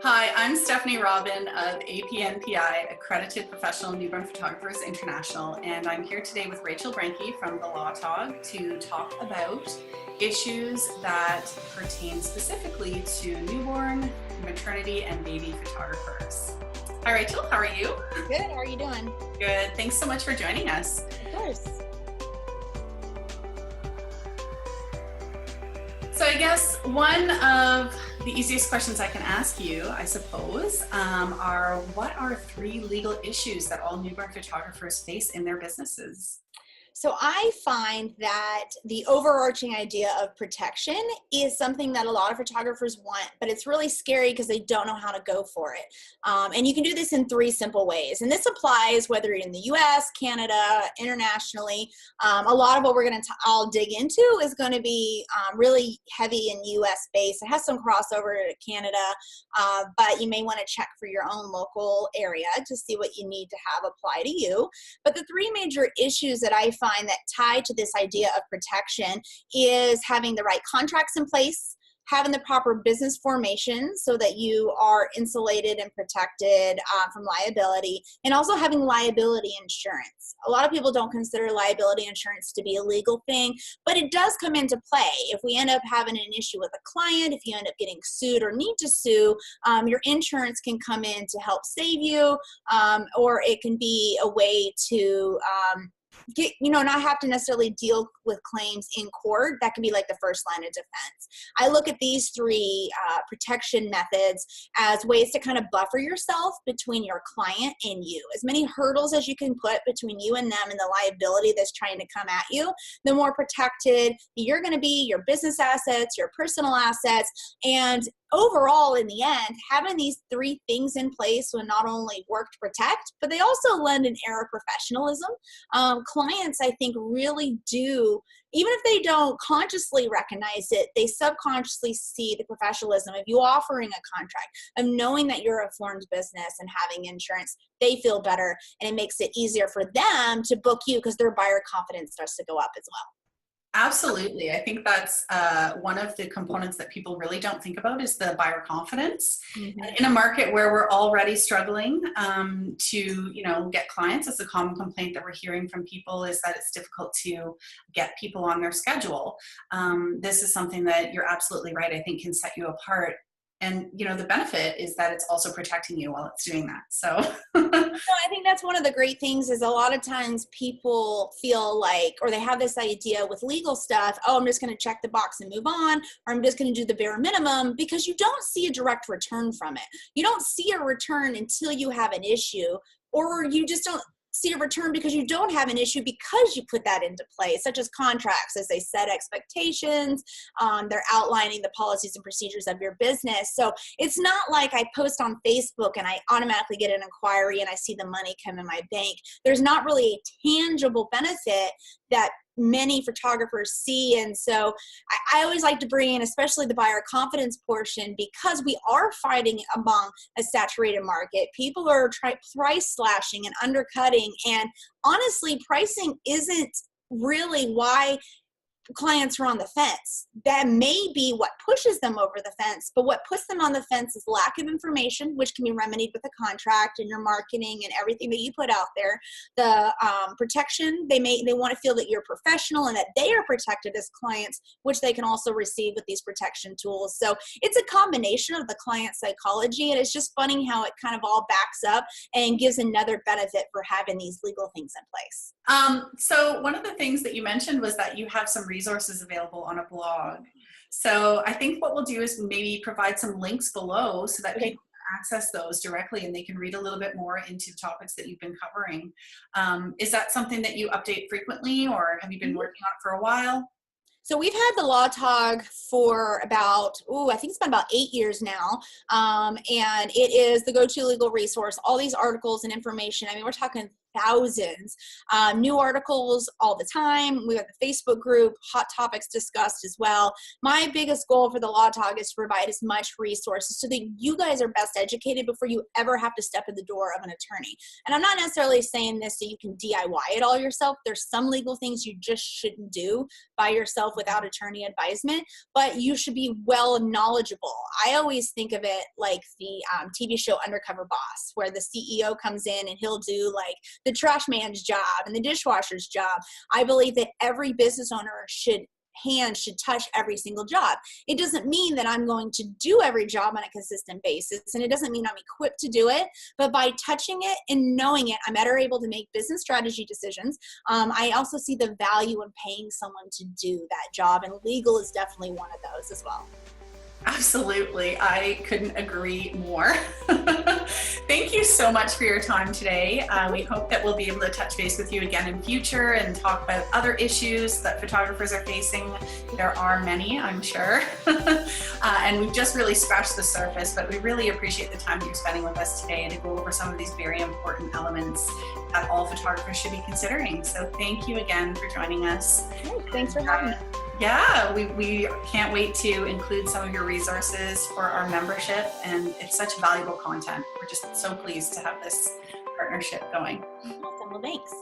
Hi, I'm Stephanie Robin of APNPI, Accredited Professional Newborn Photographers International, and I'm here today with Rachel Brenke from the Law Tog to talk about issues that pertain specifically to newborn, maternity, and baby photographers. Hi Rachel, how are you? Good, how are you doing? Good, thanks so much for joining us. Of course. So I guess one of the easiest questions I can ask you, I suppose, are what are 3 legal issues that all newborn photographers face in their businesses? So I find that the overarching idea of protection is something that a lot of photographers want, but it's really scary because they don't know how to go for it. And you can do this in 3 simple ways. And this applies whether you're in the US, Canada, internationally. A lot of what we're going to I'll dig into is going to be really heavy in US based. It has some crossover to Canada, but you may want to check for your own local area to see what you need to have apply to you. But the 3 major issues that I find that tie to this idea of protection is having the right contracts in place, having the proper business formation so that you are insulated and protected from liability, and also having liability insurance. A lot of people don't consider liability insurance to be a legal thing, but it does come into play. If we end up having an issue with a client, if you end up getting sued or need to sue, your insurance can come in to help save you, or it can be a way to not have to necessarily deal with claims in court. That can be like the first line of defense. I look at these 3 protection methods as ways to kind of buffer yourself between your client and you. As many hurdles as you can put between you and them and the liability that's trying to come at you, the more protected you're going to be, your business assets, your personal assets, and overall, in the end, having these 3 things in place will not only work to protect, but they also lend an air of professionalism. Clients, I think, really do, even if they don't consciously recognize it, they subconsciously see the professionalism of you offering a contract, of knowing that you're a formed business and having insurance. They feel better, and it makes it easier for them to book you because their buyer confidence starts to go up as well. Absolutely. I think that's one of the components that people really don't think about is the buyer confidence. Mm-hmm. In a market where we're already struggling to, get clients, it's a common complaint that we're hearing from people is that it's difficult to get people on their schedule. This is something that you're absolutely right, I think can set you apart. And, the benefit is that it's also protecting you while it's doing that. So I think that's one of the great things is a lot of times people feel like, or they have this idea with legal stuff, oh, I'm just going to check the box and move on, or I'm just going to do the bare minimum, because you don't see a direct return from it. You don't see a return until you have an issue, or you just don't see a return because you don't have an issue because you put that into place, such as contracts, as they set expectations, they're outlining the policies and procedures of your business. So it's not like I post on Facebook and I automatically get an inquiry and I see the money come in my bank. There's not really a tangible benefit that many photographers see. And so I always like to bring in, especially the buyer confidence portion, because we are fighting among a saturated market. People are price slashing and undercutting. And honestly, pricing isn't really why clients are on the fence. That may be what pushes them over the fence, but what puts them on the fence is lack of information, which can be remedied with a contract and your marketing and everything that you put out there. The protection, they want to feel that you're professional and that they are protected as clients, which they can also receive with these protection tools. So it's a combination of the client psychology, and it's just funny how it kind of all backs up and gives another benefit for having these legal things in place. So one of the things that you mentioned was that you have some resources available on a blog. So I think what we'll do is maybe provide some links below so that people can access those directly and they can read a little bit more into the topics that you've been covering. Is that something that you update frequently, or have you been working on it for a while? So we've had the Law Tog for about, I think it's been about 8 years now. And it is the go-to legal resource, all these articles and information. I mean, we're talking thousands. New articles all the time. We have the Facebook group, hot topics discussed as well. My biggest goal for the Law Tog is to provide as much resources so that you guys are best educated before you ever have to step in the door of an attorney. And I'm not necessarily saying this so you can DIY it all yourself. There's some legal things you just shouldn't do by yourself without attorney advisement, but you should be well knowledgeable. I always think of it like the TV show Undercover Boss, where the CEO comes in and he'll do like the trash man's job and the dishwasher's job. I believe that every business owner should touch every single job. It doesn't mean that I'm going to do every job on a consistent basis, and it doesn't mean I'm equipped to do it, but by touching it and knowing it, I'm better able to make business strategy decisions. I also see the value in paying someone to do that job, and legal is definitely one of those as well. Absolutely. I couldn't agree more. Thank you so much for your time today. We hope that we'll be able to touch base with you again in future and talk about other issues that photographers are facing. There are many, I'm sure. And we've just really scratched the surface, but we really appreciate the time that you're spending with us today to go over some of these very important elements that all photographers should be considering. So thank you again for joining us. Thanks for having me. Yeah, we can't wait to include some of your resources for our membership, and it's such valuable content. We're just so pleased to have this partnership going. Awesome. Well, thanks.